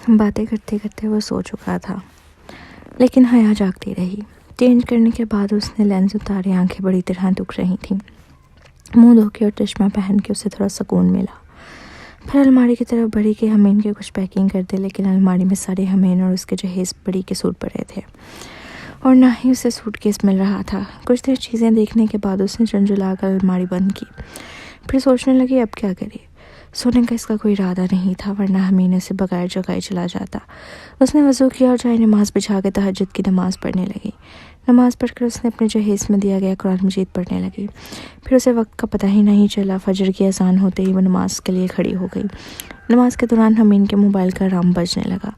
बातें करते करते वो सो चुका था, लेकिन हया जागती रही। चेंज करने के बाद उसने लेंस उतारे, आंखें बड़ी तरह दुख रही थीं। मुंह धो के और चश्मा पहन के उसे थोड़ा सुकून मिला। फिर अलमारी की तरफ बढ़ी कि हमीन की कुछ पैकिंग कर दे, लेकिन अलमारी में सारे हमीन और उसके जहेज बड़ी के सूट पड़े थे और ना ही उसे सूटकेस मिल रहा था। कुछ देर चीज़ें देखने के बाद उसने झुंझुला कर अलमारी बंद की। फिर सोचने लगी अब क्या करे। सोने का इसका कोई इरादा नहीं था, वरना हमीन से बगैर जगाए चला जाता। उसने वज़ू किया और चाहे नमाज बिछा के तहज्जुद की नमाज़ पढ़ने लगी। नमाज पढ़कर उसने अपने जहेज़ में दिया गया कुरान मजीद पढ़ने लगी। फिर उसे वक्त का पता ही नहीं चला। फजर की अज़ान होते ही वो नमाज के लिए खड़ी हो गई। नमाज के दौरान हमीन के मोबाइल का अलार्म बजने लगा।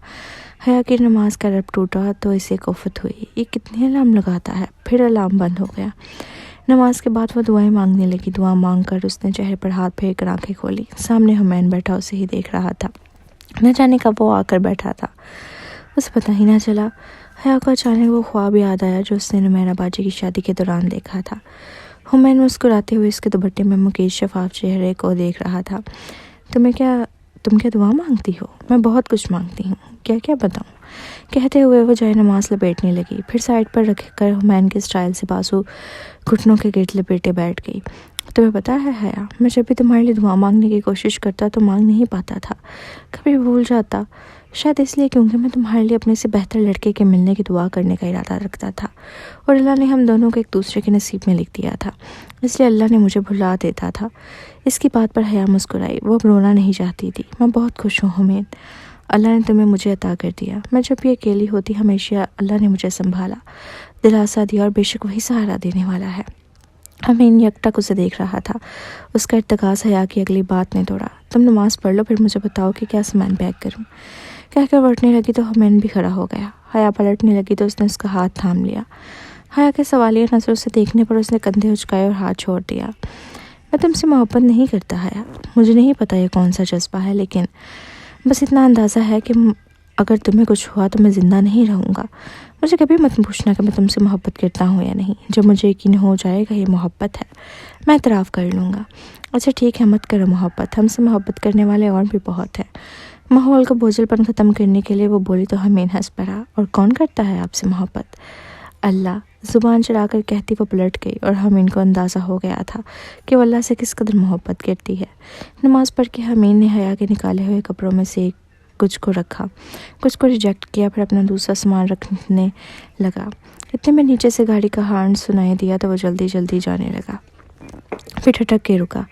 हया की नमाज का रब टूटा तो इसे कोफत हुई, ये कितने अलार्म लगाता है। फिर अलार्म बंद हो गया। नमाज के बाद वो दुआएं मांगने लगी। दुआ मांग कर उसने चेहरे पर हाथ फेर कर आंखें खोली। सामने हुमैन बैठा उसे ही देख रहा था। न जाने कब वो आकर बैठा था, उसे पता ही ना चला। हया को अचानक वो ख्वाब याद आया जो उसने नुमैरा बाजी की शादी के दौरान देखा था। हुमैन मुस्कुराते हुए उसके दुपट्टे में मुकेश शफाफ चेहरे को देख रहा था। तुम क्या दुआ मांगती हो? मैं बहुत कुछ मांगती हूँ, क्या क्या बताऊँ? कहते हुए वो जाए नमाज लपेटने लगी। फिर साइड पर रख कर हुमैन के स्टाइल से बाजू घुटनों के गिर्द लपेटे बैठ गई। तुम्हें पता है हया, मैं जब भी तुम्हारे लिए दुआ मांगने की कोशिश करता तो मांग नहीं पाता था, कभी भूल जाता। शायद इसलिए क्योंकि मैं तुम्हारे लिए अपने से बेहतर लड़के के मिलने की दुआ करने का इरादा रखता था और अल्लाह ने हम दोनों को एक दूसरे के नसीब में लिख दिया था, इसलिए अल्लाह ने मुझे भुला देता था। इसकी बात पर हया मुस्कुराई। वो अब रोना नहीं चाहती थी। मैं बहुत खुश हूँ हुमैन, अल्लाह ने तुम्हें मुझे अता कर दिया। मैं जब भी अकेली होती हमेशा अल्लाह ने मुझे संभाला, दिलासा दिया और बेशक वही सहारा देने वाला है। हमीन यकटक उसे देख रहा था। उसका इर्तिकाज़ हया की अगली बात ने तोड़ा। तुम नमाज पढ़ लो, फिर मुझे बताओ कि क्या सामान पैक करूं। कहकर उठने लगी तो हमीन भी खड़ा हो गया। हया पलटने लगी तो उसने उसका हाथ थाम लिया। हया के सवालिया नज़रों से देखने पर उसने कंधे उचकाए और हाथ छोड़ दिया। मैं तुमसे मोहब्बत नहीं करता हया, मुझे नहीं पता ये कौन सा जज्बा है, लेकिन बस इतना अंदाज़ा है कि अगर तुम्हें कुछ हुआ तो मैं ज़िंदा नहीं रहूँगा। मुझे कभी मत पूछना कि मैं तुमसे मोहब्बत करता हूँ या नहीं। जब मुझे यकीन हो जाएगा ये मोहब्बत है, मैं इतराफ़ कर लूँगा। अच्छा ठीक है, मत करो मोहब्बत, हमसे मोहब्बत करने वाले और भी बहुत हैं। माहौल का बोझलपन ख़त्म करने के लिए वो बोली तो हमीन हंस पड़ा। और कौन करता है आपसे मोहब्बत? अल्लाह। ज़ुबान चढ़ाकर कहती वो पलट गई और हमीन को अंदाज़ा हो गया था कि वो अल्लाह से किस कदर मोहब्बत करती है। नमाज़ पढ़ के हमीन ने हया के निकाले हुए कपड़ों में से कुछ को रखा, कुछ को रिजेक्ट किया, फिर अपना दूसरा सामान रखने लगा। इतने में नीचे से गाड़ी का हॉर्न सुनाई दिया तो वो जल्दी जल्दी जाने लगा। फिर ठटक के रुका।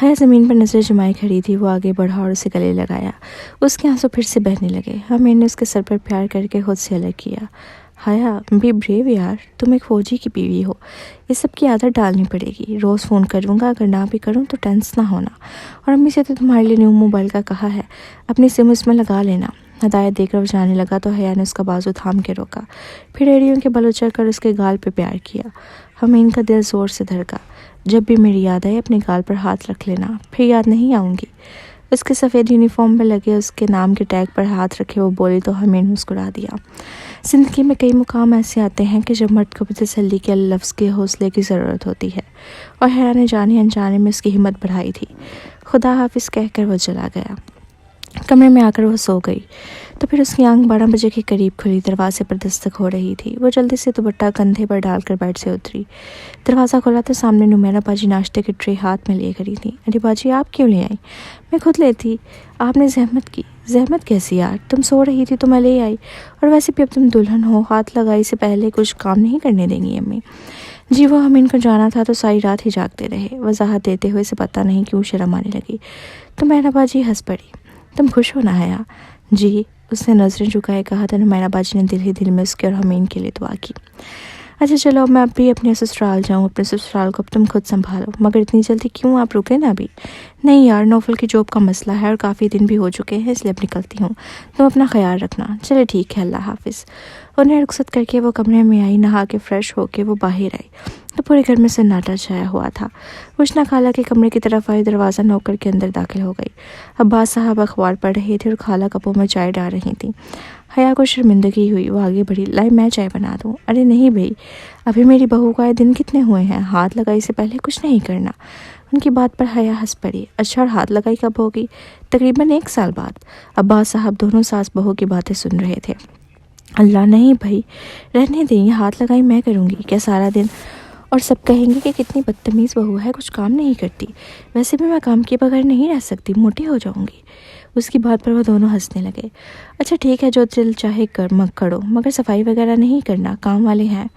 हया ज़मीन पर नज़र जमाए खड़ी थी। वो आगे बढ़ा और उसे गले लगाया। उसके आंसू फिर से बहने लगे। हमीन ने उसके सर पर प्यार करके खुद से अलग किया। हया बी ब्रेव यार, तुम एक फौजी की बीवी हो, ये सब की आदत डालनी पड़ेगी। रोज़ फ़ोन करूँगा, अगर ना भी करूँ तो टेंस ना होना। और अम्मी से तो तुम्हारे लिए न्यू मोबाइल का कहा है, अपनी सिम उसमें लगा लेना। हदायत देकर वो जाने लगा तो हया ने उसका बाजू थाम के रोका। फिर एड़ियों के बल उचलकर उसके गाल पे प्यार किया। हमीन का दिल ज़ोर से धड़का। जब भी मेरी याद आए अपने गाल पर हाथ रख लेना, फिर याद नहीं आऊँगी। उसके सफ़ेद यूनिफॉर्म में लगे उसके नाम के टैग पर हाथ रखे वो बोली तो हमीन मुस्कुरा दिया। ज़िंदगी में कई मुकाम ऐसे आते हैं कि जब मर्द को भी तसल्ली के लफ्ज़ के हौसले की ज़रूरत होती है, और हया ने जाने अनजाने में उसकी हिम्मत बढ़ाई थी। खुदा हाफिज़ कहकर वो चला गया। कमरे में आकर वो सो गई तो फिर उसकी आंख 12 बजे के करीब खुली। दरवाजे पर दस्तक हो रही थी। वो जल्दी से दुपट्टा कंधे पर डालकर बेड से उतरी। दरवाज़ा खोला तो सामने नुमैरा बाजी नाश्ते की ट्रे हाथ में लिए खड़ी थी। अरे बाजी, आप क्यों ले आई? मैं खुद लेती, आपने जहमत की। जहमत कैसी यार, तुम सो रही थी तो मैं ले आई। और वैसे भी अब तुम दुल्हन हो, हाथ लगाई से पहले कुछ काम नहीं करने देंगी अम्मी। जी वो हमीन को जाना था तो सारी रात ही जागते रहे। वजाहत देते हुए से पता नहीं क्यों शर्म आने लगी तो नुमैरा बाजी हंस पड़ी। तुम खुश हो ना हया? जी, उसने नज़रें झुकाए कहा तो नुमैरा बाजी ने दिल ही दिल में उसके और हमीन के लिए दुआ की। अच्छा चलो, अब मैं अब भी अपने ससुराल जाऊँ। अपने ससुराल को अब तुम खुद संभालो, मगर इतनी जल्दी क्यों? आप रुके ना अभी। नहीं यार, नौफल की जॉब का मसला है और काफ़ी दिन भी हो चुके हैं, इसलिए अब निकलती हूँ। तुम अपना ख्याल रखना। चले ठीक है, अल्लाह हाफिज़। उन्हें रुखसत करके वो कमरे में आई। नहा के फ्रेश होके वो बाहर आई तो पूरे घर में सन्नाटा छाया हुआ था। उष्ना खाला के कमरे की तरफ आई, दरवाज़ा नोक करके अंदर दाखिल हो गई। अब्बास साहब अखबार पढ़ रहे थे और खाला कपों में चाय डाल रही थी। हया को शर्मिंदगी हुई। वो आगे बढ़ी। लाई मैं चाय बना दूँ? अरे नहीं भाई, अभी मेरी बहू को आए दिन कितने हुए हैं, हाथ लगाई से पहले कुछ नहीं करना। उनकी बात पर हया हंस पड़ी। अच्छा, और हाथ लगाई कब होगी? तकरीबन 1 साल बाद। अब्बास साहब दोनों सास बहू की बातें सुन रहे थे। अल्लाह, नहीं भाई, रहने दें, ये हाथ लगाई मैं करूँगी क्या सारा दिन? और सब कहेंगे कि कितनी बदतमीज़ बहू है, कुछ काम नहीं करती। वैसे भी मैं काम किए बगैर नहीं रह सकती, मोटी हो जाऊँगी। उसकी बात पर वो दोनों हंसने लगे। अच्छा ठीक है, जो दिल चाहे कर मत करो, मगर सफाई वगैरह नहीं करना, काम वाले हैं।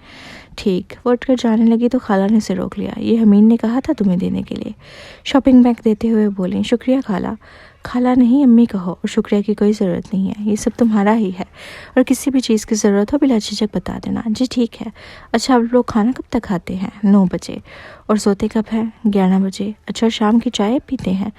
ठीक। वो उठकर जाने लगी तो खाला ने उसे रोक लिया। ये हमीन ने कहा था तुम्हें देने के लिए। शॉपिंग बैग देते हुए बोली, शुक्रिया खाला। खाला नहीं, अम्मी कहो, और शुक्रिया की कोई ज़रूरत नहीं है, ये सब तुम्हारा ही है। और किसी भी चीज़ की ज़रूरत हो बिला झिझक बता देना। जी ठीक है। अच्छा, आप लोग खाना कब तक खाते हैं? 9 बजे। और सोते कब हैं? 11 बजे। अच्छा, शाम की चाय पीते हैं?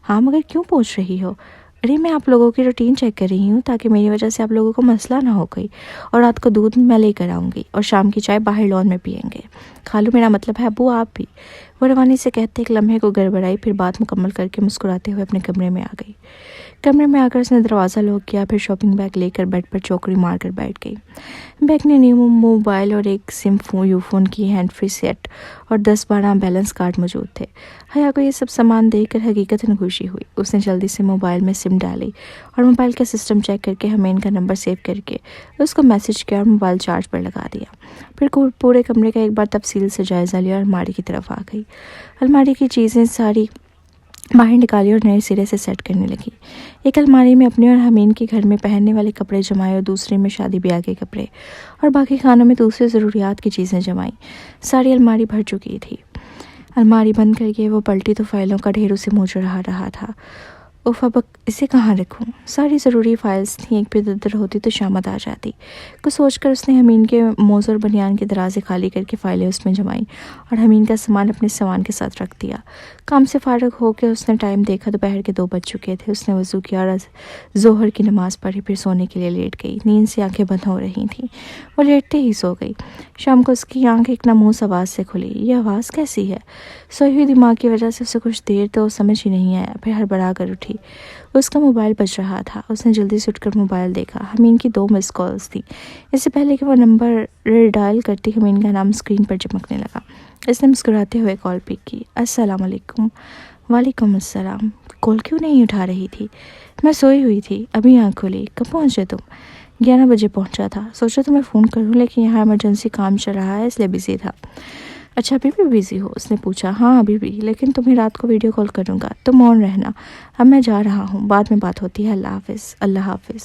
हाँ, मगर क्यों पूछ रही हो? अरे मैं आप लोगों की रूटीन चेक कर रही हूँ ताकि मेरी वजह से आप लोगों को मसला ना हो गई। और रात को दूध मैं लेकर आऊँगी और शाम की चाय बाहर लॉन में पियेंगे। खालू, मेरा मतलब है अब्बू आप भी। वो रवानी से कहते एक लम्हे को गड़बड़ाई, फिर बात मुकम्मल करके मुस्कुराते हुए अपने कमरे में आ गई। कमरे में आकर उसने दरवाज़ा लॉक किया, फिर शॉपिंग बैग लेकर बेड पर चौकड़ी मारकर बैठ गई। बैग ने न्यू मोबाइल और एक सिम यूफोन की हैंड फ्री सेट और 10-12 बैलेंस कार्ड मौजूद थे। हया को ये सब सामान देखकर हकीकतन खुशी हुई। उसने जल्दी से मोबाइल में सिम डाली और मोबाइल का सिस्टम चेक करके हमीन का नंबर सेव करके उसको मैसेज किया और मोबाइल चार्ज पर लगा दिया। फिर पूरे कमरे का एक बार तफसील से जायज़ा लिया और अलमारी की तरफ आ गई। अलमारी की चीज़ें सारी बाहर निकाली और नए सिरे से सेट करने लगी। एक अलमारी में अपने और हमीन के घर में पहनने वाले कपड़े जमाए और दूसरे में शादी ब्याह के कपड़े और बाकी खानों में दूसरे ज़रूरियात की चीज़ें जमाई। सारी अलमारी भर चुकी थी। अलमारी बंद करके वो पलटी तो फाइलों का ढेर उसे मुँह रहा था। उफ, अब इसे कहाँ रखूँ? सारी ज़रूरी फाइल्स थी, एक पे दर होती तो शामत आ जाती। कुछ सोचकर उसने हमीन के मोज़ और बनियान के दराजे खाली करके फाइलें उसमें जमाई और हमीन का सामान अपने सामान के साथ रख दिया। काम से फारग होकर उसने टाइम देखा, दोपहर के 2 बज चुके थे। उसने वज़ू किया और ज़ोहर की नमाज़ पढ़ी, फिर सोने के लिए लेट गई। नींद से आंखें बंद हो रही थीं, वो लेटते ही सो गई। शाम को उसकी आंखें एक नामूस आवाज़ से खुली। यह आवाज़ कैसी है? सोई हुई दिमाग की वजह से उसे कुछ देर तो समझ ही नहीं आया, फिर हड़बड़ा कर उठी। उसका मोबाइल बज रहा था। उसने जल्दी से उठकर मोबाइल देखा। हमीन की 2 मिस कॉल्स थी। इससे पहले कि वह नंबर डायल करती, हमीन का नाम स्क्रीन पर चमकने लगा। इसने मुस्कुराते हुए कॉल पिक की। अस्सलाम वालेकुम। वालेकुम अस्सलाम। कॉल क्यों नहीं उठा रही थी? मैं सोई हुई थी, अभी आँख खुली। कब पहुँचे तुम? 11 बजे पहुँचा था। सोचा तुम्हें फ़ोन करूँ, लेकिन यहाँ इमरजेंसी काम चल रहा है, इसलिए बिज़ी था। अच्छा, अभी भी बिज़ी हो? उसने पूछा। हाँ अभी भी, लेकिन तुम्हें रात को वीडियो कॉल करूँगा, तुम ऑन रहना। अब मैं जा रहा हूँ, बाद में बात होती है। अल्लाह हाफ़िज़। अल्लाह हाफ़िज़।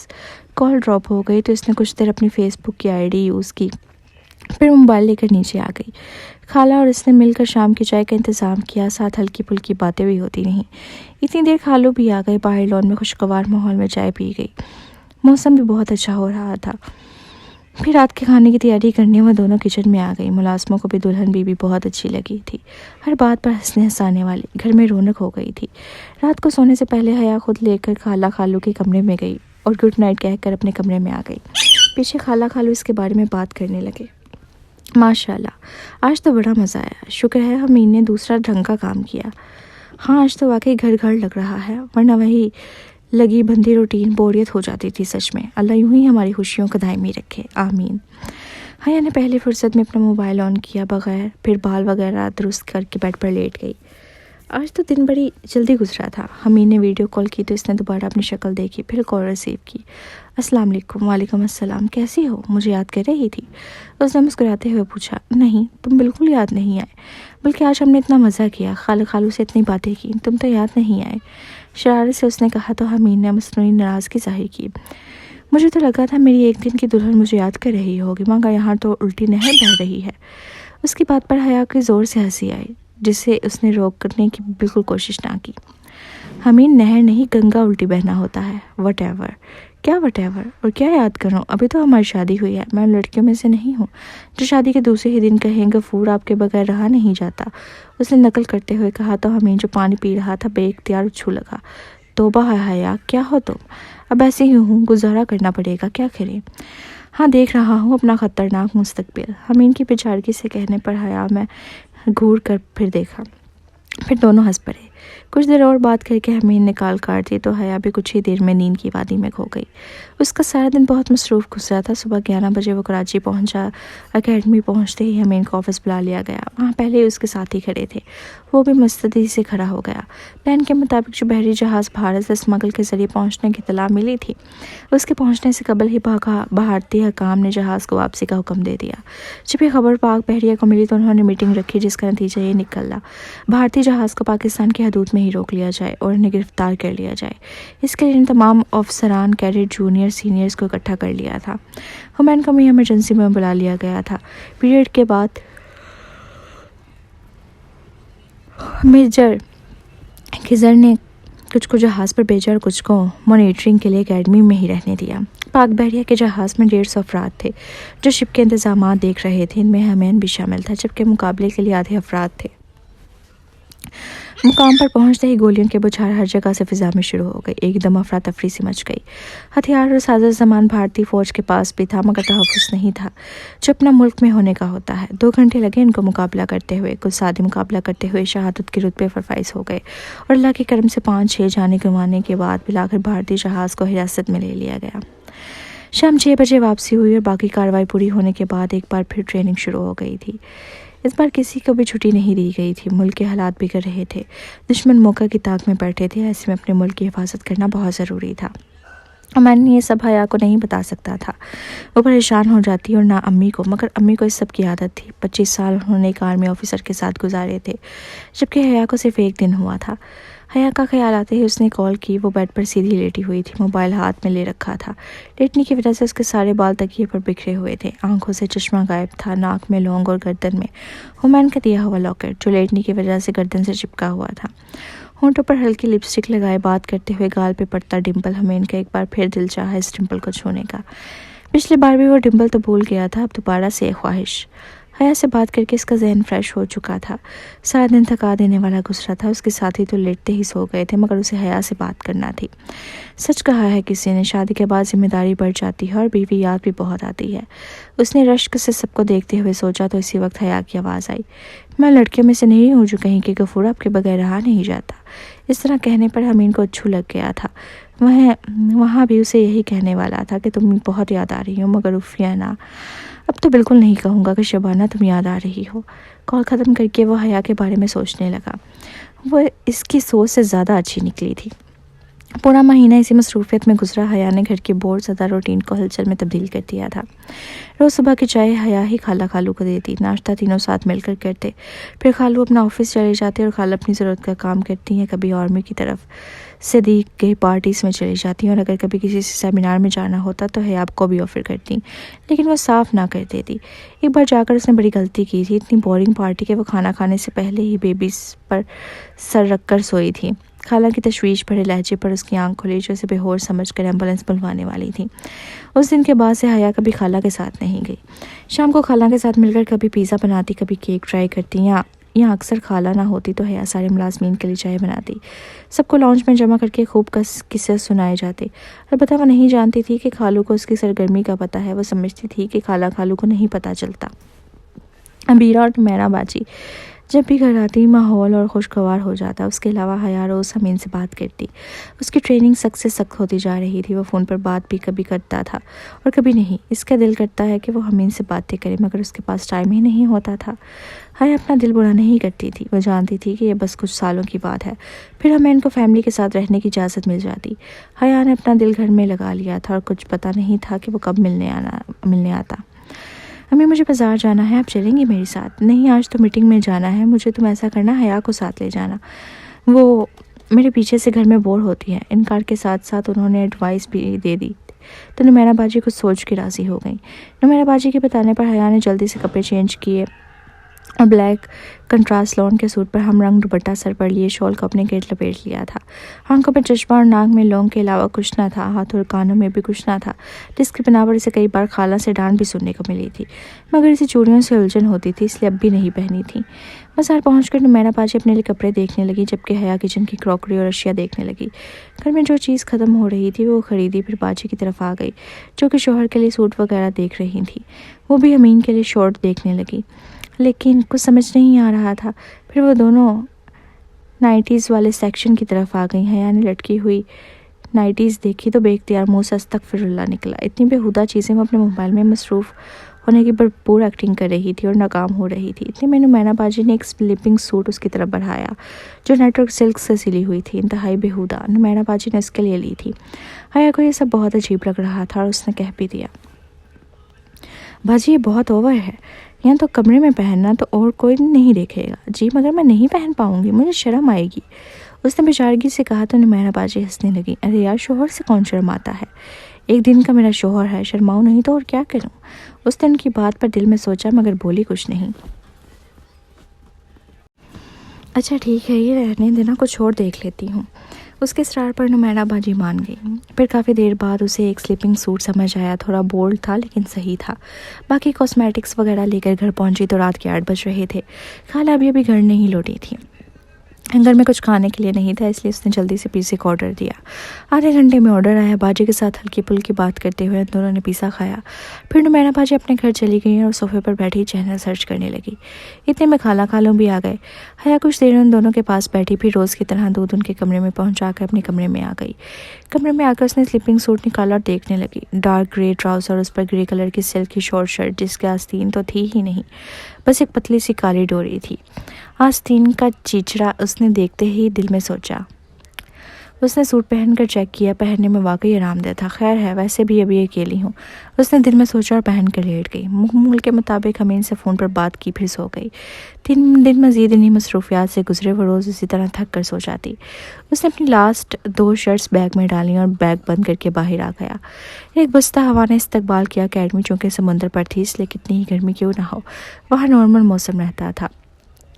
कॉल ड्रॉप हो गई तो इसने कुछ देर अपनी फ़ेसबुक की आईडी यूज़ की, फिर मोबाइल लेकर नीचे आ गई। खाला और इसने मिलकर शाम की चाय का इंतज़ाम किया, साथ हल्की फुल्की बातें भी होती रहीं। इतनी देर खालू भी आ गए। बाहर लॉन में खुशगवार माहौल में चाय पी गई। मौसम भी बहुत अच्छा हो रहा था। फिर रात के खाने की तैयारी करने वह दोनों किचन में आ गई। मुलाजमों को भी दुल्हन बीबी बहुत अच्छी लगी थी, हर बात पर हंसने हंसाने वाली। घर में रौनक हो गई थी। रात को सोने से पहले हया खुद लेकर खाला खालू के कमरे में गई और गुड नाइट कहकर अपने कमरे में आ गई। पीछे खाला खालू इसके बारे में बात करने लगे। माशाल्लाह, आज तो बड़ा मज़ा आया। शुक्र है हमीन ने दूसरा ढंग का काम किया। हाँ, आज तो वाकई घर घर लग रहा है, वरना वही लगी बंदी रूटीन बोरियत हो जाती थी सच में। अल्लाह यूं ही हमारी खुशियों को दायमी रखे, आमीन। हया ने पहली फुर्सत में अपना मोबाइल ऑन किया बगैर, फिर बाल वगैरह दुरुस्त करके बेड पर लेट गई। आज तो दिन बड़ी जल्दी गुजरा था। हमीन ने वीडियो कॉल की तो इसने दोबारा अपनी शक्ल देखी, फिर कॉल रिसीव की। अस्सलाम वालेकुम। वालेकुम अस्सलाम। कैसी हो? मुझे याद कर रही थी? उसने मुस्कुराते हुए पूछा। नहीं, तुम बिल्कुल याद नहीं आए, बल्कि आज हमने इतना मज़ा किया, खालू से इतनी बातें की, तुम तो याद नहीं आए। शरारत से उसने कहा तो हमीन ने मसनूई नाराज़गी जाहिर की। मुझे तो लगा था मेरी एक दिन की दुल्हन मुझे याद कर रही होगी, मगर यहाँ तो उल्टी नहर बह रही है। उसकी बात पर हया की ज़ोर से हंसी आई, जिसे उसने रोक करने की बिल्कुल कोशिश ना की। हमीन, नहर नहीं, गंगा उल्टी बहना होता है। What ever. क्या वट एवर? और क्या याद करूं? अभी तो हमारी शादी हुई है। मैं लड़कियों में से नहीं हूँ जो शादी के दूसरे ही दिन कहें गफूर आपके बगैर रहा नहीं जाता। उसने नकल करते हुए कहा तो हमीन जो पानी पी रहा था बेइख्तियार उछू लगा। तौबा है हया, क्या हो तुम? अब ऐसे ही हूँ, गुजारा करना पड़ेगा, क्या करें। हाँ, देख रहा हूँ अपना ख़तरनाक मुस्तकबिल। हमीन की बेचारगी से कहने पर हया में घूर कर फिर देखा, फिर दोनों हंस पड़े। कुछ देर और बात करके हमीन ने कॉल काट दी तो हया भी कुछ ही देर में नींद की वादी में खो गई। उसका सारा दिन बहुत मसरूफ़ गुजरा था। सुबह 11 बजे वो कराची पहुंचा। अकेडमी पहुंचते ही हमीन को ऑफिस बुला लिया गया। वहाँ पहले ही उसके साथी खड़े थे। वो भी मुस्तैदी से खड़ा हो गया। प्लान के मुताबिक जो बहरी जहाज़ भारत से स्मगल के जरिए पहुंचने की इत्तला मिली थी, उसके पहुंचने से कबल ही भारतीय हकाम ने जहाज़ को वापसी का हुक्म दे दिया। जब ये खबर पाक बहरिया को मिली तो उन्होंने मीटिंग रखी, जिसका नतीजा ये निकला भारतीय जहाज़ को पाकिस्तान की हदूद में ही रोक लिया जाए और उन्हें गिरफ्तार कर लिया जाए। इसके लिए इन तमाम अफसरान, कैडेट, जूनियर, सीनियर्स को इकट्ठा कर लिया था। हुमायूं को भी इमरजेंसी में बुला लिया गया था। पीरियड के बाद मेजर खिजर ने कुछ को जहाज़ पर भेजा और कुछ को मॉनिटरिंग के लिए एकेडमी में ही रहने दिया। पाक बहरिया के जहाज़ में 150 अफराद थे जो शिप के इंतजाम देख रहे थे। इनमें हमीन भी शामिल था, जबकि मुकाबले के लिए आधे अफराद थे। मुकाम पर पहुंचते ही गोलियों के बौछार हर जगह से फिजा में शुरू हो गई। एकदम अफरा तफरी सी मच गई। हथियार और साजो सामान भारतीय फौज के पास भी था, मगर तहफ़्फ़ुज़ नहीं था जो अपना मुल्क में होने का होता है। 2 घंटे लगे इनको मुकाबला करते हुए। कुछ सादी मुकाबला करते हुए शहादत के रुतबे पर फाइज हो गए और अल्लाह के करम से 5-6 जाने गंवाने के बाद मिलाकर भारतीय जहाज़ को हिरासत में ले लिया गया। शाम 6 बजे वापसी हुई और बाकी कार्रवाई पूरी होने के बाद एक बार फिर ट्रेनिंग शुरू हो गई थी। इस बार किसी को भी छुट्टी नहीं दी गई थी। मुल्क के हालात बिगड़ रहे थे। दुश्मन मौका की ताक में बैठे थे। ऐसे में अपने मुल्क की हिफाजत करना बहुत ज़रूरी था। मैंने ये सब हया को नहीं बता सकता था। वो परेशान हो जाती और ना अम्मी को, मगर अम्मी को इस सब की आदत थी। 25 साल उन्होंने एक आर्मी ऑफिसर के साथ गुजारे थे, जबकि हया को सिर्फ 1 दिन हुआ था। हया का ख्याल आते ही उसने कॉल की। वो बेड पर सीधी लेटी हुई थी, मोबाइल हाथ में ले रखा था। लेटने की वजह से उसके सारे बाल तकिए पर बिखरे हुए थे। आंखों से चश्मा गायब था। नाक में लौंग और गर्दन में हुमायूं का दिया हुआ लॉकेट, जो लेटने की वजह से गर्दन से चिपका हुआ था। होंठों पर हल्की लिपस्टिक लगाए बात करते हुए गाल पे पड़ता डिम्पल। हमीन का एक बार फिर दिल चाहा इस डिम्पल को छूने का। पिछली बार भी वो डिम्पल तो भूल गया था, अब दोबारा से एक ख्वाहिश। हया से बात करके इसका जहन फ्रेश हो चुका था। सारा दिन थका देने वाला गुजरा था। उसके साथी तो लेटते ही सो गए थे, मगर उसे हया से बात करना थी। सच कहा है किसी ने, शादी के बाद जिम्मेदारी बढ़ जाती है और बीवी याद भी बहुत आती है। उसने रश्क से सबको देखते हुए सोचा तो इसी वक्त हया की आवाज़ आई। मैं लड़कियों में से नहीं हूँ जो कहीं कि गफूर आपके बगैर रहा नहीं जाता। इस तरह कहने पर हमीन को अच्छू लग गया था। वहाँ भी उसे यही कहने वाला था कि तुम बहुत याद आ रही हो, मगर उफ़िया ना, अब तो बिल्कुल नहीं कहूँगा कि शबाना तुम याद आ रही हो। कॉल ख़त्म करके वो हया के बारे में सोचने लगा। वो इसकी सोच से ज़्यादा अच्छी निकली थी। पूरा महीना इसी मसरूफियत में गुजरा। हया ने घर के बोर ज़्यादा रूटीन को हलचल में तब्दील कर दिया था। रोज़ सुबह की चाय हया ही खाला खालू को देती। नाश्ता तीनों साथ मिलकर करते। फिर खालू अपना ऑफिस चले जाते और खाला अपनी ज़रूरत का काम करती हैं। कभी आर्मी की तरफ से दी गई पार्टीज़ में चली जाती हैं और अगर कभी किसी सेमिनार में जाना होता तो हया को भी ऑफ़र करती, लेकिन वो साफ ना कर देती। एक बार जाकर उसने बड़ी गलती की थी। इतनी बोरिंग पार्टी के वो खाना खाने से पहले ही बेबीज़ पर सर रख कर सोई थी। खाला की तशवीश भरे लहजे पर उसकी आंख खुली, जो उसे बेहोश समझकर एम्बुलेंस बुलवाने वाली थी। उस दिन के बाद से हया कभी खाला के साथ नहीं गई। शाम को खाला के साथ मिलकर कभी पिज़्ज़ा बनाती, कभी केक ट्राई करती, या अक्सर खाला ना होती तो हया सारे मुलाजमीन के लिए चाय बनाती। सबको लॉन्च में जमा करके खूब किस्से सुनाए जाते। अलबत्ता वो नहीं जानती थी कि खालू को उसकी सरगर्मी का पता है। वो समझती थी कि खाला खालू को नहीं पता चलता। अबीरा और मैरा बाजी जब भी घर आती माहौल और खुशगवार हो जाता। उसके अलावा हया रोज़ हमीन से बात करती। उसकी ट्रेनिंग सख्त से सख्त होती जा रही थी। वो फ़ोन पर बात भी कभी करता था और कभी नहीं। इसका दिल करता है कि वो हमीन से बातें करे, मगर उसके पास टाइम ही नहीं होता था। हया अपना दिल बुरा नहीं करती थी। वो जानती थी कि ये बस कुछ सालों की बात है, फिर हमीन को फैमिली के साथ रहने की इजाज़त मिल जाती। हया ने अपना दिल घर में लगा लिया था और कुछ पता नहीं था कि वो कब मिलने आता। अम्मी मुझे बाज़ार जाना है, आप चलेंगी मेरे साथ? नहीं, आज तो मीटिंग में जाना है मुझे। तुम ऐसा करना, हया को साथ ले जाना, वो मेरे पीछे से घर में बोर होती है। इनकार के साथ साथ उन्होंने एडवाइस भी दे दी तो नुमैरा बाजी कुछ सोच के राज़ी हो गई। नुमैरा बाजी के बताने पर हया ने जल्दी से कपड़े चेंज किए और ब्लैक कंट्रास्ट लॉन के सूट पर हम रंग दुपट्टा सर पर लिए शॉल को अपने गिर्द लपेट लिया था। आंखों पर चश्मा और नाक में लौंग के अलावा कुछ ना था। हाथ और कानों में भी कुछ ना था, जिसके बिना पर इसे कई बार खाला से डांट भी सुनने को मिली थी, मगर इसे चूड़ियों से उलझन होती थी, इसलिए अब भी नहीं पहनी थी। बाजार पहुंचकर नुमैरा बाजी अपने लिए कपड़े देखने लगी, जबकि हया किचन की क्रॉकरी और अशिया देखने लगी। घर में जो चीज़ ख़त्म हो रही थी वो खरीदी। फिर बाजी की तरफ आ गई, जो कि शोहर के लिए सूट वगैरह देख रही थी। वो भी अमीन के लिए शॉर्ट देखने लगी, लेकिन कुछ समझ नहीं आ रहा था। फिर वो दोनों नाइटीज़ वाले सेक्शन की तरफ आ गई। हया ने लटकी हुई नाइटीज़ देखी तो बेख्तियार मुंह से अस्तगफिरुल्लाह निकला। इतनी बेहुदा चीज़ें वो अपने मोबाइल में मसरूफ़ होने की भरपूर एक्टिंग कर रही थी और नाकाम हो रही थी। इतने में नुमैना बाजी ने एक स्लीपिंग सूट उसकी तरफ बढ़ाया जो नेटवर्क सिल्क से सिली हुई थी, इंतहाई बेहुदा। नुमैना बाजी ने उसके लिए ली थी। हया को ये सब बहुत अजीब लग रहा था और उसने कह भी दिया, बाजी ये बहुत ओवर है, यहाँ तो कमरे में पहनना तो और कोई नहीं देखेगा। जी मगर मैं नहीं पहन पाऊंगी, मुझे शर्म आएगी, उसने बेचारगी से कहा तो नुमैना बाजी हंसने लगी। अरे यार शोहर से कौन शर्माता है, एक दिन का मेरा शोहर है, शर्माऊं नहीं तो और क्या करूं। उसने उनकी बात पर दिल में सोचा मगर बोली कुछ नहीं। अच्छा ठीक है ये रहने देना, कुछ और देख लेती हूँ। उसके इसरार पर नुमैना बाजी मान गई। फिर काफ़ी देर बाद उसे एक स्लीपिंग सूट समझ आया, थोड़ा बोल्ड था लेकिन सही था। बाकी कॉस्मेटिक्स वगैरह लेकर घर पहुंची तो रात के 8 बज रहे थे। खाला अभी घर नहीं लौटी थी, घर में कुछ खाने के लिए नहीं था, इसलिए उसने जल्दी से पिज़्ज़ा का ऑर्डर दिया। आधे घंटे में ऑर्डर आया। बाजी के साथ हल्की फुल्की बात करते हुए दोनों ने पिज़्ज़ा खाया। फिर नुमैना बाजी अपने घर चली गई और सोफे पर बैठी चैनल सर्च करने लगी। इतने में खाला खालू भी आ गए। हया कुछ देर उन दोनों के पास बैठी, फिर रोज़ की तरह दूध उनके कमरे में पहुँचा अपने कमरे में आ गई। कमरे में आकर उसने स्लीपिंग सूट निकाला और देखने लगी। डार्क ग्रे ट्राउज़र, उस पर ग्रे कलर की सिल्क की शॉर्ट शर्ट जिसके आस्तीन तो थी ही नहीं, बस एक पतली सी काली डोरी थी। आस्तीन का चीचड़ा उसने देखते ही दिल में सोचा। उसने सूट पहनकर चेक किया, पहनने में वाकई आरामदेह था। खैर है, वैसे भी अभी अकेली हूँ, उसने दिल में सोचा और पहन कर लेट गई। मूल के मुताबिक हमीन से फ़ोन पर बात की, फिर सो गई। 3 दिन मज़ीद इन्हीं मसरूफियात से गुजरे। वो रोज़ इसी तरह थक कर सो जाती। उसने अपनी लास्ट 2 शर्ट्स बैग में डाली और बैग बंद करके बाहर आ गया। एक बुस्ता हवा ने इस्तकबाल किया। अकेडमी चूँकि समुंदर पर थी इसलिए कितनी ही गर्मी क्यों ना हो, वहाँ नॉर्मल मौसम रहता था।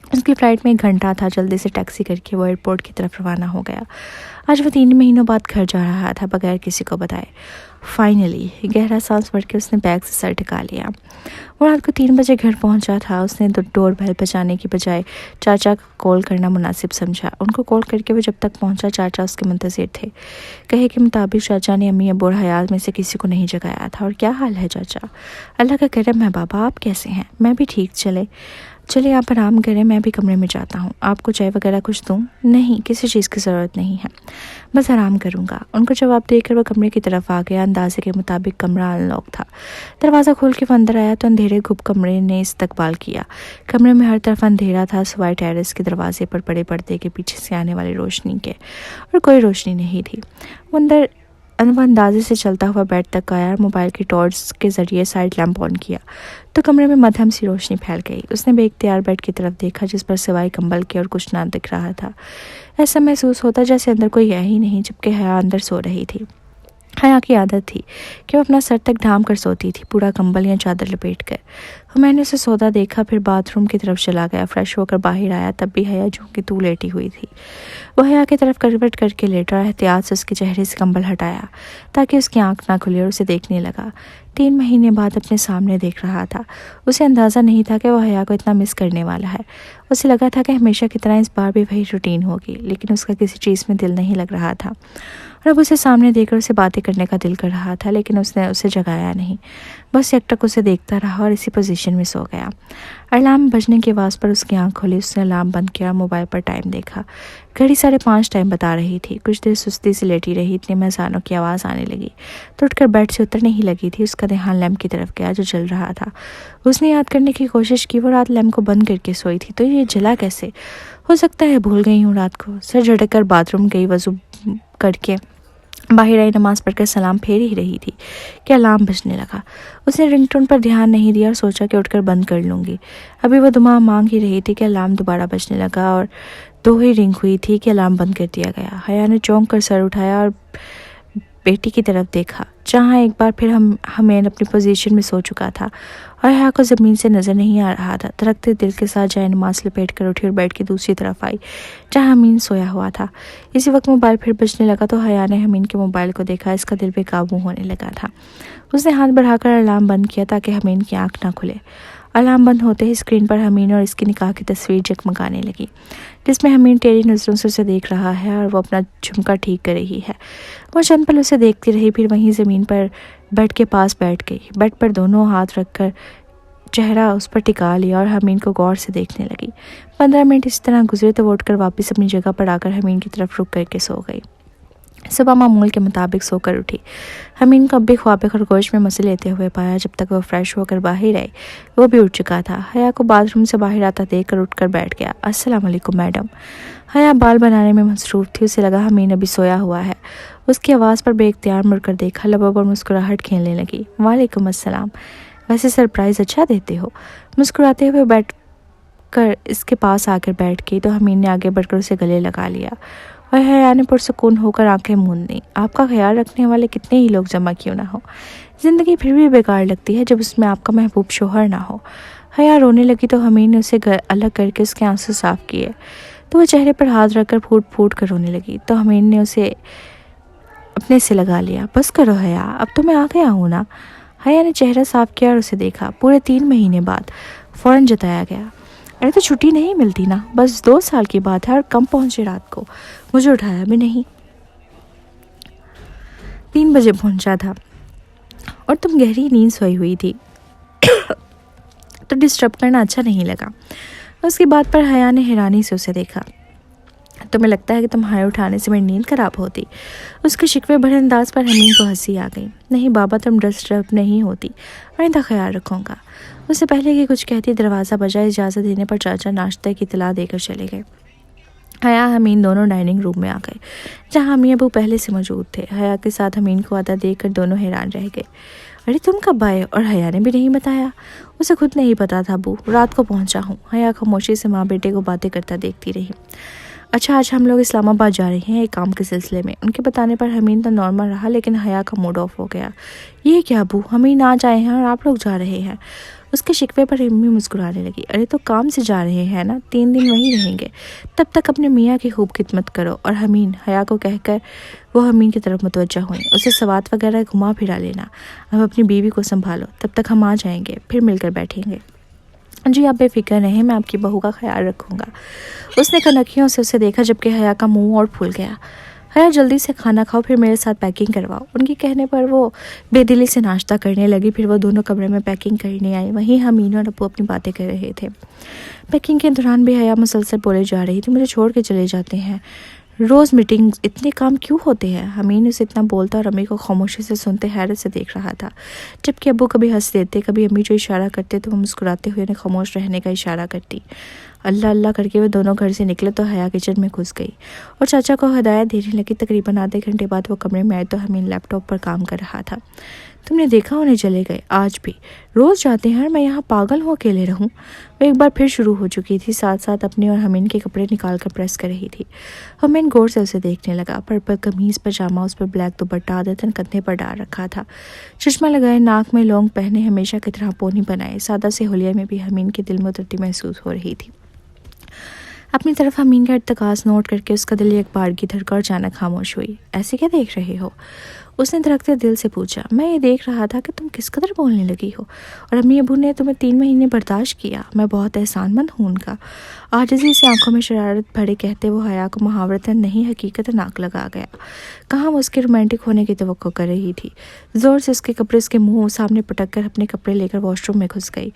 उसकी फ़्लाइट में 1 घंटा था। जल्दी से टैक्सी करके वो एयरपोर्ट की तरफ रवाना हो गया। आज वो 3 महीनों बाद घर जा रहा था बगैर किसी को बताए। फाइनली गहरा सांस भर के उसने बैग से सर टिका लिया। वो रात को 3 बजे घर पहुंचा था। उसने डोर बेल बजाने की बजाय चाचा को कॉल करना मुनासिब समझा। उनको कॉल करके वो जब तक पहुंचा चाचा उसके मुंतज़िर थे। कहे के मुताबिक चाचा ने अम्मी अबू और हयात में से किसी को नहीं जगाया था। और क्या हाल है चाचा? अल्लाह का करम है बाबा, आप कैसे हैं? मैं भी ठीक। चले आप आराम करें, मैं भी कमरे में जाता हूँ। आपको चाय वगैरह कुछ दूँ? नहीं, किसी चीज़ की ज़रूरत नहीं है, बस आराम करूँगा। उनको जवाब देकर वह कमरे की तरफ आ गया। अंदाजे के मुताबिक कमरा अनलॉक था। दरवाज़ा खोल के वो अंदर आया तो अंधेरे घुप कमरे ने इस्तकबाल किया। कमरे में हर तरफ अंधेरा था सिवाय टेरेस के दरवाजे पर बड़े पर्दे के पीछे से आने वाली रोशनी के, और कोई रोशनी नहीं थी। वो अंदाजे से चलता हुआ बेड तक आया और मोबाइल की टॉर्च के ज़रिए साइड लैंप ऑन किया तो कमरे में मध्यम सी रोशनी फैल गई। उसने बेख्तियार बेड की तरफ देखा जिस पर सिवाय कंबल के और कुछ ना दिख रहा था। ऐसा महसूस होता जैसे अंदर कोई है ही नहीं, जबकि हया अंदर सो रही थी। हया की आदत थी कि वो अपना सर तक ढांप कर सोती थी, पूरा कंबल या चादर लपेट कर। मैंने उसे सोता देखा, फिर बाथरूम की तरफ चला गया। फ्रेश होकर बाहर आया तब भी हया जूं की तू लेटी हुई थी। वह हया की तरफ करवट करके लेटा और एहतियात से उसके चेहरे से कंबल हटाया ताकि उसकी आंख ना खुले और उसे देखने लगा। 3 महीने बाद अपने सामने देख रहा था। उसे अंदाज़ा नहीं था कि वह हया को इतना मिस करने वाला है। उसे लगा था कि हमेशा की तरह इस बार भी वही रूटीन होगी, लेकिन उसका किसी चीज़ में दिल नहीं लग रहा था और अब उसे सामने देखकर उसे बातें करने का दिल कर रहा था, लेकिन उसने उसे जगाया नहीं। बस एकटक उसे देखता रहा और इसी पोजीशन में सो गया। अलार्म बजने की आवाज़ पर उसकी आंख खुली। उसने अलार्म बंद किया और मोबाइल पर टाइम देखा। घड़ी 5:30 टाइम बता रही थी। कुछ देर सुस्ती से लेटी रही, इतने में अज़ानों की आवाज़ आने लगी तो उठकर बेड से उतरने ही लगी थी। उसका ध्यान लैम्प की तरफ गया जो जल रहा था। उसने याद करने की कोशिश की वो रात लैम्प को बंद करके सोई थी, तो ये जला कैसे? हो सकता है भूल गई हूँ रात को। सर झटक कर बाथरूम गई, वज़ू करके बाहर आई, नमाज पढ़कर सलाम फेर ही रही थी कि अलार्म बजने लगा। उसने रिंगटोन पर ध्यान नहीं दिया और सोचा कि उठकर बंद कर लूँगी। अभी वो दुआ मांग ही रही थी कि अलार्म दोबारा बजने लगा और 2 ही रिंग हुई थी कि अलार्म बंद कर दिया गया। हया ने चौंक कर सर उठाया और बेटी की तरफ देखा जहाँ एक बार फिर हमें अपनी पोजीशन में सो चुका था और हया को ज़मीन से नज़र नहीं आ रहा था। धड़कते दिल के साथ जाए नमाज लपेट कर उठी और बेड की दूसरी तरफ आई जहाँ हमीन सोया हुआ था। इसी वक्त मोबाइल फिर बजने लगा तो हया ने हमीन के मोबाइल को देखा। इसका दिल बेकाबू होने लगा था। उसने हाथ बढ़ाकर अलार्म बंद किया ताकि हमीन की आंख ना खुले। अलार्म बंद होते ही स्क्रीन पर हमीन और इसकी निकाह की तस्वीर जगमगाने लगी जिसमें हमीन टेढ़ी नज़रों से उसे देख रहा है और वो अपना झुमका ठीक कर रही है। वो चंद पल उसे देखती रही, फिर वहीं ज़मीन पर बेड के पास बैठ गई। बेड पर दोनों हाथ रखकर चेहरा उस पर टिका लिया और हमीन को गौर से देखने लगी। 15 मिनट इस तरह गुजरे तो वो उठकर वापस अपनी जगह पर आकर हमीन की तरफ रुक करके सो गई। सुबह मामूल के मुताबिक सोकर उठी। हमीन को अब भी ख्वाब खरगोश में मजे लेते हुए पाया। जब तक वो फ्रेश होकर बाहर आई वो भी उठ चुका था। हया को बाथरूम से बाहर आता देखकर उठकर बैठ गया। अस्सलाम वालेकुम मैडम। हया बाल बनाने में मसरूफ थी। उसे लगा हमीन अभी सोया हुआ है। उसकी आवाज़ पर बेख्तियार मुड़कर देखा। लबों पर मुस्कुराहट खेलने लगी। वालेकुम अस्सलाम। वैसे सरप्राइज़ अच्छा देते हो। मुस्कुराते हुए बैठ कर इसके पास आकर बैठ गई तो हमीन ने आगे बढ़कर उसे गले लगा लिया और हया ने पुरसुकून होकर आंखें मूंद दी। आपका ख्याल रखने वाले कितने ही लोग जमा क्यों ना हो, ज़िंदगी फिर भी बेकार लगती है जब उसमें आपका महबूब शोहर ना हो। हया रोने लगी तो हमीन ने उसे अलग करके उसके आंसू साफ किए तो वह चेहरे पर हाथ रखकर फूट फूट कर रोने लगी तो हमीन ने उसे अपने से लगा लिया। बस करो हया, अब तो मैं आ गया हूँ ना। हया ने चेहरा साफ किया और उसे देखा। पूरे 3 महीने बाद फ़ौरन जताया गया। अरे तो छुट्टी नहीं मिलती ना, बस 2 साल की बात है और कम पहुंचे रात को, मुझे उठाया भी नहीं। 3 बजे पहुंचा था और तुम गहरी नींद सोई हुई थी तो डिस्टर्ब करना अच्छा नहीं लगा। उसकी बात पर हया ने हैरानी से उसे देखा। तुम्हें लगता है कि तुम्हारे उठाने से मेरी नींद खराब होती। उसके शिकवे भरे अंदाज पर हमीन को हंसी आ गई। नहीं बाबा, तुम डिस्टर्ब नहीं होती, आइंदा ख्याल रखूँगा। उससे पहले कि कुछ कहती दरवाज़ा बजा। इजाज़त देने पर चाचा नाश्ते की इतला देकर चले गए। हया हमीन दोनों डाइनिंग रूम में आ गए जहाँ अम्मी अबू पहले से मौजूद थे। हया के साथ हमीन को आता देखकर दोनों हैरान रह गए। अरे तुम कब आए? और हया ने भी नहीं बताया। उसे खुद नहीं पता था अबू, रात को पहुंचा हूँ। हया खामोशी से माँ बेटे को बातें करता देखती रही। अच्छा, आज हम लोग इस्लामाबाद जा रहे हैं एक काम के सिलसिले में। उनके बताने पर हमीन तो नॉर्मल रहा लेकिन हया का मूड ऑफ हो गया। ये क्या अबू, हमीन आज आए हैं और आप लोग जा रहे हैं? उसके शिकवे पर अम्मी मुस्कुराने लगी। अरे तो काम से जा रहे हैं ना, 3 दिन वहीं रहेंगे, तब तक अपने मियाँ की खूब खिदमत करो। और हमीन, हया को कहकर वो हमीन की तरफ मुतवज्जा हुई। उसे सवात वगैरह घुमा फिरा लेना, अब अपनी बीवी को संभालो, तब तक हम आ जाएंगे, फिर मिलकर बैठेंगे। जी आप बेफिक्र रहें, मैं आपकी बहू का ख्याल रखूँगा। उसने कनखियों से उसे देखा जबकि हया का मुंह और फूल गया। हया, जल्दी से खाना खाओ, फिर मेरे साथ पैकिंग करवाओ। उनके कहने पर वो बेदिली से नाश्ता करने लगी। फिर वो दोनों कमरे में पैकिंग करने आई। वहीं हमीन और अप्पू अपनी बातें कर रहे थे। पैकिंग के दौरान भी हया मुसलसल बोले जा रही थी, मुझे छोड़ के चले जाते हैं, रोज़ मीटिंग, इतने काम क्यों होते हैं? हमीन उसे इतना बोलता और अम्मी को खामोशी से सुनते हैरत से देख रहा था। जबकि अब्बू कभी हंस देते, कभी अम्मी जो इशारा करते तो वो मुस्कुराते हुए उन्हें खामोश रहने का इशारा करती। अल्लाह अल्लाह करके वे दोनों घर से निकले तो हया किचन में घुस गई और चाचा को हदायत देने लगी। तकरीबन आधे घंटे बाद वो कमरे में आए तो हमीन लैपटॉप पर काम कर रहा था। तुमने देखा उन्हें चले गए? आज भी रोज़ जाते हैं और मैं यहाँ पागल हूँ अकेले रहूँ। वो एक बार फिर शुरू हो चुकी थी, साथ साथ अपने और हमीन के कपड़े निकाल कर प्रेस कर रही थी। हमीन गौर से उसे देखने लगा। पर्पल कमीज़ पजामा, उस पर ब्लैक दुपट्टा आदतन कंधे पर डाल रखा था। चश्मा लगाए, नाक में लौंग पहने, हमेशा की तरह पोनी बनाए, सादा से हुलिया में भी हमीन के दिल में उतरती महसूस हो रही थी। अपनी तरफ हमीन का इर्तकास नोट करके उसका दिल एक बार की धड़का और अचानक खामोश हुई। ऐसे क्या देख रहे हो? उसने धड़कते दिल से पूछा। मैं ये देख रहा था कि तुम किस कदर बोलने लगी हो और अम्मी अबू ने तुम्हें 3 महीने बर्दाश्त किया। मैं बहुत एहसानमंद हूँ उनका। आजिज़ी से आंखों में शरारत भरे कहते वो हया को मुहावरतन नहीं हकीकतन नाक लगा गया। कहाँ वो उसके रोमांटिक होने की तवक्को कर रही थी। ज़ोर से उसके कपड़े उसके मुंह सामने पटक कर अपने कपड़े लेकर वॉशरूम में घुस गई।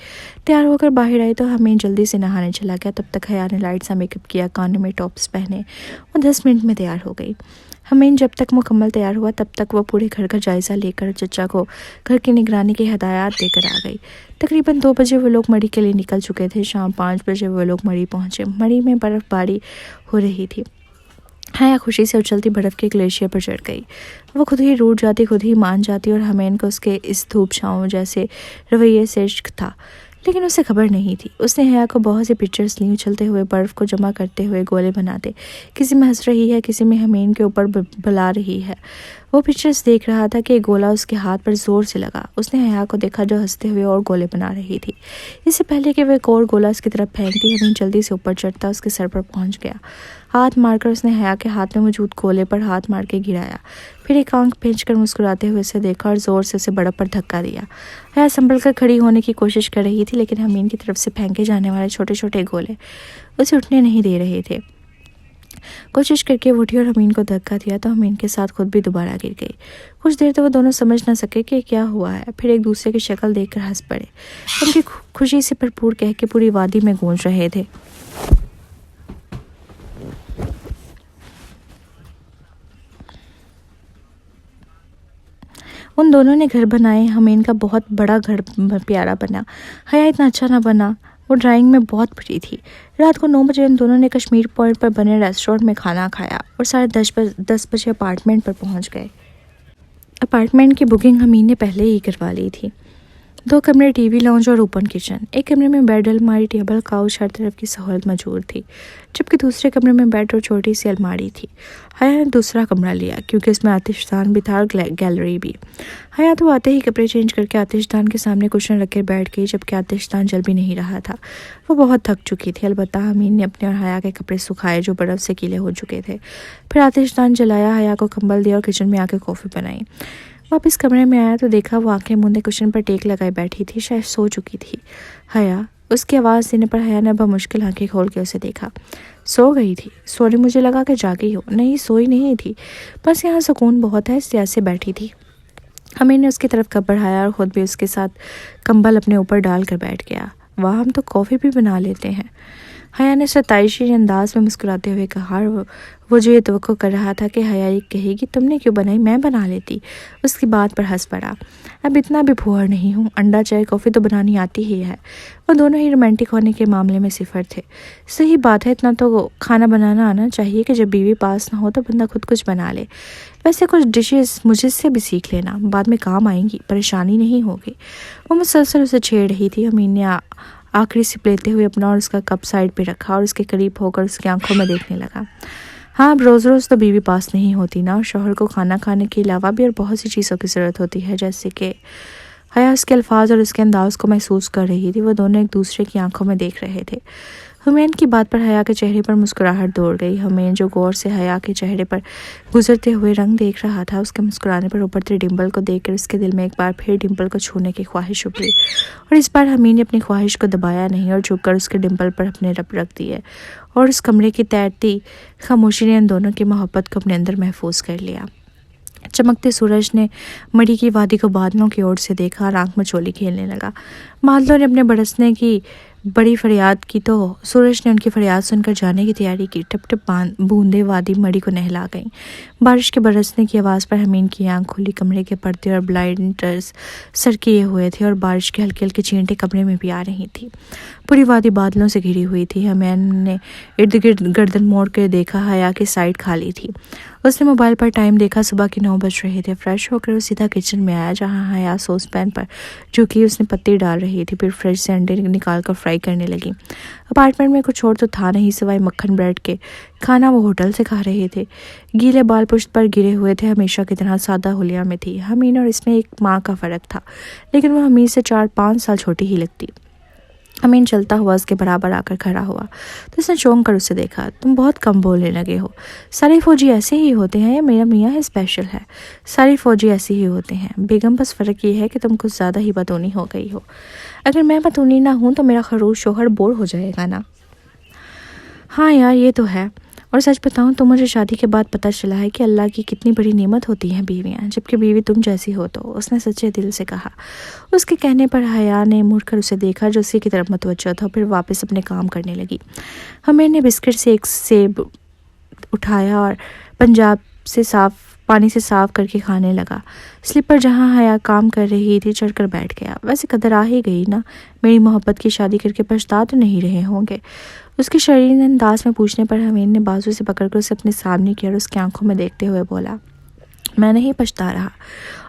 तैयार होकर बाहर आई तो हमें जल्दी से नहाने चला गया। तब तक हया ने लाइट सा मेकअप किया, कानों में टॉप्स पहने और 10 मिनट में तैयार हो गई। हमीन जब तक मुकम्मल तैयार हुआ तब तक वो पूरे घर का जायज़ा लेकर चचा को घर की निगरानी की हदायत देकर आ गई। तकरीबन 2 बजे वो लोग मड़ी के लिए निकल चुके थे। शाम 5 बजे वो लोग मड़ी पहुँचे। मड़ी में बर्फ़बारी हो रही थी। हया खुशी से उछलती बर्फ़ के ग्लेशियर पर चढ़ गई। वो खुद ही रूठ जाती, खुद ही मान जाती और हमीन को उसके इस धूप छाँव जैसे रवैये से इश्क था, लेकिन उसे खबर नहीं थी। उसने हया को बहुत सी पिक्चर्स ली, उछलते हुए बर्फ़ को जमा करते हुए गोले बनाते। किसी में हंस रही है, किसी में हमीन के ऊपर बुला रही है। वो पिक्चर्स देख रहा था कि एक गोला उसके हाथ पर ज़ोर से लगा। उसने हया को देखा जो हंसते हुए और गोले बना रही थी। इससे पहले कि वह एक और गोला उसकी तरफ फेंकती, हमीन जल्दी से ऊपर चढ़ता उसके सर पर पहुंच गया। हाथ मारकर उसने हया के हाथ में मौजूद गोले पर हाथ मार के गिराया। फिर एक आंख खींचकर मुस्कुराते हुए उसे देखा और ज़ोर से उसे बड़प पर धक्का दिया। हया संभल कर खड़ी होने की कोशिश कर रही थी, लेकिन हमीन की तरफ से फेंके जाने वाले छोटे छोटे गोले उसे उठने नहीं दे रहे थे। कोशिश करके वो उठी और हमीन को धक्का दिया तो हमीन के साथ खुद भी दोबारा गिर गई। कुछ देर तो वो दोनों समझ ना सके कि क्या हुआ है, फिर एक दूसरे की शक्ल देखकर हंस पड़े। उनकी खुशी से भरपूर कह के पूरी वादी में गूंज रहे थे। उन दोनों ने घर बनाए। हमीन का बहुत बड़ा घर प्यारा बना, हया इतना अच्छा ना बना। वो ड्राइंग में बहुत बुरी थी। रात को 9 बजे उन दोनों ने कश्मीर पॉइंट पर बने रेस्टोरेंट में खाना खाया और 10:30 बजे अपार्टमेंट पर पहुंच गए। अपार्टमेंट की बुकिंग हमीन ने पहले ही करवा ली थी। 2 कमरे, टीवी लॉन्ज और ओपन किचन। एक कमरे में बेड, अलमारी, टेबल, काउच, हर तरफ की सहूलत मौजूद थी, जबकि दूसरे कमरे में बेड और छोटी सी अलमारी थी। हया ने दूसरा कमरा लिया क्योंकि इसमें आतिशदान भी था और गैलरी भी। हया तो आते ही कपड़े चेंज करके आतिशदान के सामने कुशन रख कर बैठ गई, जबकि आतिशदान जल भी नहीं रहा था। वो बहुत थक चुकी थी। अलबत्ता हमीन ने अपने और हया के कपड़े सुखाए जो बर्फ से गीले हो चुके थे। फिर आतिशदान जलाया, हया को कंबल दिया और किचन में आकर कॉफ़ी बनाई। वापस कमरे में आया तो देखा वो आंखें मूंदे कुशन पर टेक लगाए बैठी थी, शायद सो चुकी थी। हया, उसकी आवाज़ देने पर हया ने बमुश्किल आंखें खोल के उसे देखा। सो गई थी? सॉरी, मुझे लगा कि जागी हो। नहीं, सोई नहीं थी, बस यहाँ सुकून बहुत है इसलिए ऐसे बैठी थी। हमीन ने उसकी तरफ कब बढ़ाया और ख़ुद भी उसके साथ कंबल अपने ऊपर डाल कर बैठ गया। वाह, हम तो कॉफ़ी भी बना लेते हैं। हया ने सताइशी अंदाज में मुस्कुराते हुए कहा। वो जो ये तवक्को कर रहा था कि हया ये कहेगी तुमने क्यों बनाई, मैं बना लेती, उसकी बात पर हंस पड़ा। अब इतना भी फुहर नहीं हूँ, अंडा चाय कॉफ़ी तो बनानी आती ही है। वो दोनों ही रोमांटिक होने के मामले में सिफर थे। सही बात है, इतना तो खाना बनाना आना चाहिए कि जब बीवी पास ना हो तो बंदा खुद कुछ बना ले। वैसे कुछ डिशेस मुझसे भी सीख लेना, बाद में काम आएंगी, परेशानी नहीं होगी। वो मुसलसल उसे छेड़ रही थी। हमीन ने आखिरी सिप लेते हुए अपना और उसका कप साइड पे रखा और उसके करीब होकर उसकी आंखों में देखने लगा। हाँ, अब रोज़ रोज़ तो बीवी पास नहीं होती ना, और शौहर को खाना खाने के अलावा भी और बहुत सी चीज़ों की ज़रूरत होती है, जैसे कि हया उसके अल्फाज और उसके अंदाज़ को महसूस कर रही थी। वो दोनों एक दूसरे की आंखों में देख रहे थे। हुमैन की बात पर हया के चेहरे पर मुस्कुराहट दौड़ गई। हुमैन जो गौर से हया के चेहरे पर गुजरते हुए रंग देख रहा था, उसके मुस्कुराने पर उभरते डिम्पल को देखकर उसके दिल में एक बार फिर डिम्पल को छूने की ख्वाहिश उभरी, और इस बार हमीन ने अपनी ख्वाहिश को दबाया नहीं और झुककर उसके डिम्पल पर अपने रब रख दिए, और उस कमरे की तैरती खामोशी ने इन दोनों की मोहब्बत को अपने अंदर महफूज कर लिया। चमकते सूरज ने मड़ी की वादी को बादलों की ओर से देखा और आंख में चोली खेलने लगा। बादलों ने अपने बरसने की बड़ी फरियाद की तो सूरज ने उनकी फरियाद सुनकर जाने की तैयारी की। टप टप बूंदे वादी मड़ी को नहला गईं। बारिश के बरसने की आवाज़ पर हमीन की आंख खुली। कमरे के पर्दे और ब्लाइंडर्स सर किए हुए थे और बारिश के हल्के हल्के छींटे कमरे में भी आ रही थी। पूरी वादी बादलों से घिरी हुई थी। हमीन ने इर्द गिर्द गर्दन मोड़ कर देखा, हया की साइड खाली थी। उसने मोबाइल पर टाइम देखा, सुबह के 9 बज रहे थे। फ्रेश होकर वो सीधा किचन में आया, जहाँ हया सॉस पैन पर झुकी उसने पत्ती डाल रही थी। फिर फ्रिज से अंडे निकाल कर फ्राई करने लगी। अपार्टमेंट में कुछ और तो था नहीं सिवाय मक्खन ब्रेड के। खाना वो होटल से खा रहे थे। गीले बाल पुश्त पर गिरे हुए थे, हमेशा की तरह सादा हुलिया में थी। हमीन और इसमें एक माँ का फ़र्क था, लेकिन वो हमीन से 4-5 साल छोटी ही लगती। हमीन चलता हुआ उसके बराबर आकर खड़ा हुआ तो उसने चौंक कर उसे देखा। तुम बहुत कम बोलने लगे हो। सारे फौजी ऐसे ही होते हैं या मेरा मियाँ है स्पेशल है? सारे फौजी ऐसे ही होते हैं बेगम, बस फ़र्क ये है कि तुम कुछ ज़्यादा ही बतौनी हो गई हो। अगर मैं बतौनी ना हूँ तो मेरा खरूश शोहर बोर हो जाएगा ना। हाँ यार, ये तो है। और सच बताऊं तो मुझे शादी के बाद पता चला है कि अल्लाह की कितनी बड़ी नेमत होती हैं बीवियां, जबकि बीवी तुम जैसी हो। तो उसने सच्चे दिल से कहा। उसके कहने पर हया ने मुड़कर उसे देखा जो उसी की तरफ मुतवज्जह था, फिर वापस अपने काम करने लगी। हमें ने बिस्किट से एक सेब उठाया और पंजाब से पानी से साफ करके खाने लगा। स्लीपर जहाँ हया काम कर रही थी चढ़कर बैठ गया। वैसे कदर आ ही गई ना, मेरी मोहब्बत की शादी करके पछता तो नहीं रहे होंगे? उसके शरीर अंदाज में पूछने पर हमीन ने बाजू से पकड़कर उसे अपने सामने किया और उसकी आंखों में देखते हुए बोला, मैं नहीं पछता रहा,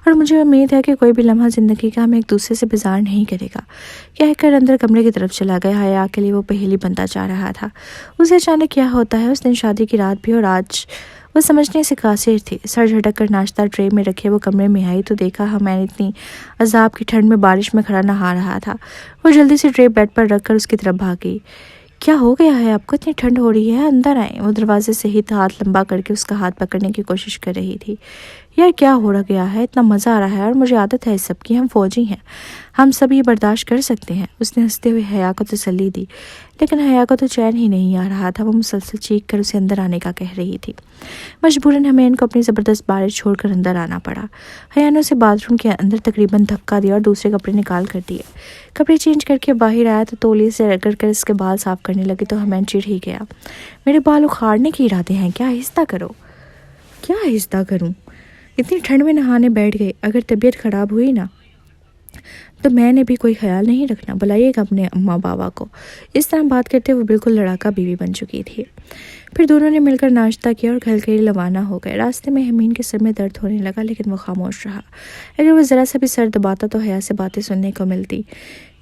और मुझे उम्मीद है कि कोई भी लम्हा ज़िंदगी का हमें एक दूसरे से बेजार नहीं करेगा। कहकर अंदर कमरे की तरफ चला गया। हया के लिए वो पहेली बनता जा रहा था। उसे अचानक क्या होता है, उस दिन शादी की रात भी और आज, वो समझने से कासिर थी। सर झटक कर नाश्ता ट्रे में रखे वो कमरे में आई तो देखा हमें इतनी अजाब की ठंड में बारिश में खड़ा नहा रहा था। वो जल्दी से ट्रे बेड पर रखकर उसकी तरफ भागी। क्या हो गया है आपको, इतनी ठंड हो रही है, अंदर आए। वो दरवाजे से ही हाथ लंबा करके उसका हाथ पकड़ने की कोशिश कर रही थी। यार क्या हो रहा गया है, इतना मज़ा आ रहा है और मुझे आदत है इस सब की, हम फौजी हैं, हम सब ये बर्दाश्त कर सकते हैं। उसने हंसते हुए हया को तसल्ली दी, लेकिन हया को तो चैन ही नहीं आ रहा था। वो मुसलसल चीख कर उसे अंदर आने का कह रही थी। मजबूरन हमें इनको अपनी ज़बरदस्त बारिश छोड़कर अंदर आना पड़ा। हया ने उसे बाथरूम के अंदर तकरीबन धक्का दिया और दूसरे कपड़े निकाल कर दिए। कपड़े चेंज करके बाहर आया तो तौलिए से रगड़ कर इसके बाल साफ करने लगी तो हमें चिढ़ ही गया। मेरे बाल उखाड़ने के इरादे हैं क्या? आहिस्ता करो। क्या आहिस्ता करूं? इतनी ठंड में नहाने बैठ गए, अगर तबीयत ख़राब हुई ना तो मैंने भी कोई ख्याल नहीं रखना, बुलाइएगा अपने अम्मा बाबा को। इस तरह बात करते वो बिल्कुल लड़ाका बीवी बन चुकी थी। फिर दोनों ने मिलकर नाश्ता किया और घर के लिए रवाना हो गए। रास्ते में हमीन के सर में दर्द होने लगा, लेकिन वो खामोश रहा। अगर वो ज़रा सा भी सर दबाता तो हया से बातें सुनने को मिलती।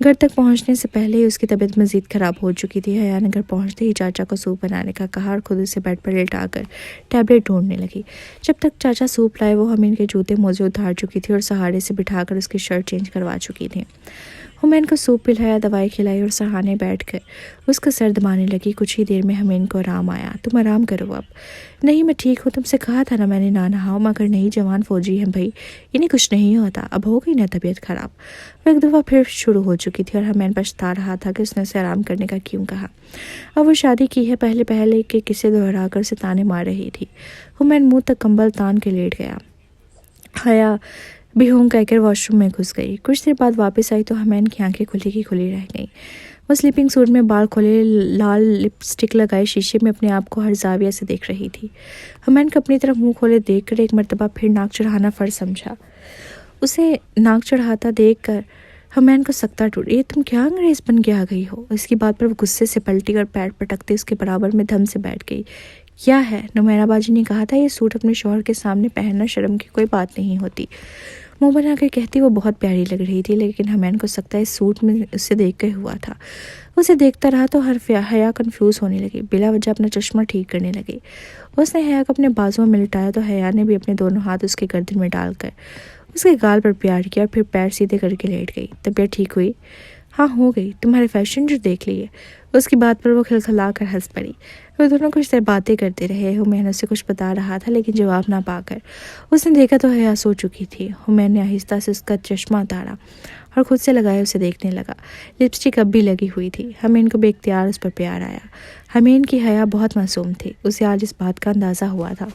घर तक पहुंचने से पहले ही उसकी तबीयत मज़ीद ख़राब हो चुकी थी। हया ने घर पहुंचते ही चाचा को सूप बनाने का कहा और खुद उसे बेड पर लेटाकर टैबलेट ढूंढने लगी। जब तक चाचा सूप लाए वो हमीन के जूते मोजे उतार चुकी थी और सहारे से बिठाकर उसकी शर्ट चेंज करवा चुकी थी। हुमैन को सूप पिलाया, दवाई खिलाई और सहाने बैठ कर उसका सर दबाने लगी। कुछ ही देर में हुमैन को आराम आया। तुम आराम करो अब। नहीं मैं ठीक हूँ, तुमसे कहा था ना मैंने ना नहाओ, मगर नहीं, जवान फौजी हैं भाई, इन्हें कुछ नहीं होता। अब हो गई ना तबीयत ख़राब। वो एक दफ़ा फिर शुरू हो चुकी थी और हुमैन पछता रहा था कि उसने उसे आराम करने का क्यों कहा। अब वो शादी की है पहले पहले के किस्से दोहरा कर उसे ताने मार रही थी। हुमैन मुँह तक कंबल तान के लेट गया। हया भी हूँ कहकर वॉशरूम में घुस गई। कुछ देर बाद वापस आई तो हुमैन की आंखें खुली की खुली रह गईं। वो स्लीपिंग सूट में बाल खोले, लाल लिपस्टिक लगाए शीशे में अपने आप को हर जाविया से देख रही थी। हुमैन को अपनी तरफ मुंह खोले देखकर एक मर्तबा फिर नाक चढ़ाना फ़र्ज समझा। उसे नाक चढ़ाता देखकर हुमैन को सकता टूट। ये तुम क्या अंग्रेज़ बन के आ गई हो? इसकी बात पर वो गुस्से से पलटी और पैर पटकते उसके बराबर में धम से बैठ गई। क्या है? नुमैरा बाजी ने कहा था ये सूट अपने शौहर के सामने पहनना शर्म की कोई बात नहीं होती। मुंह बना कर कहती वो बहुत प्यारी लग रही थी, लेकिन हुमैन को सकता है इस सूट में उसे देख कर हुआ था। उसे देखता रहा तो हया कंफ्यूज होने लगी। बिला वजह अपना चश्मा ठीक करने लगी। उसने हया को अपने बाजुओं में लिटाया तो हया ने भी अपने दोनों हाथ उसके गर्दन में डालकर उसके गाल पर प्यार किया और फिर पैर सीधे करके लेट गई। तबीयत ठीक हुई? हाँ हो गई, तुम्हारे फैशन जो देख लिए। उसकी बात पर वो खिलखिला कर हंस पड़ी। वो दोनों कुछ देर बातें करते रहे। हुमैन उससे कुछ बता रहा था, लेकिन जवाब ना पाकर उसने देखा तो हया सो चुकी थी। हुमैन ने आहिस्ता से उसका चश्मा उतारा और खुद से लगाए उसे देखने लगा। लिपस्टिक अब भी लगी हुई थी। हुमैन को बेख्तियार उस पर प्यार आया। हुमैन की हया बहुत मासूम थी, उसे आज इस बात का अंदाज़ा हुआ था।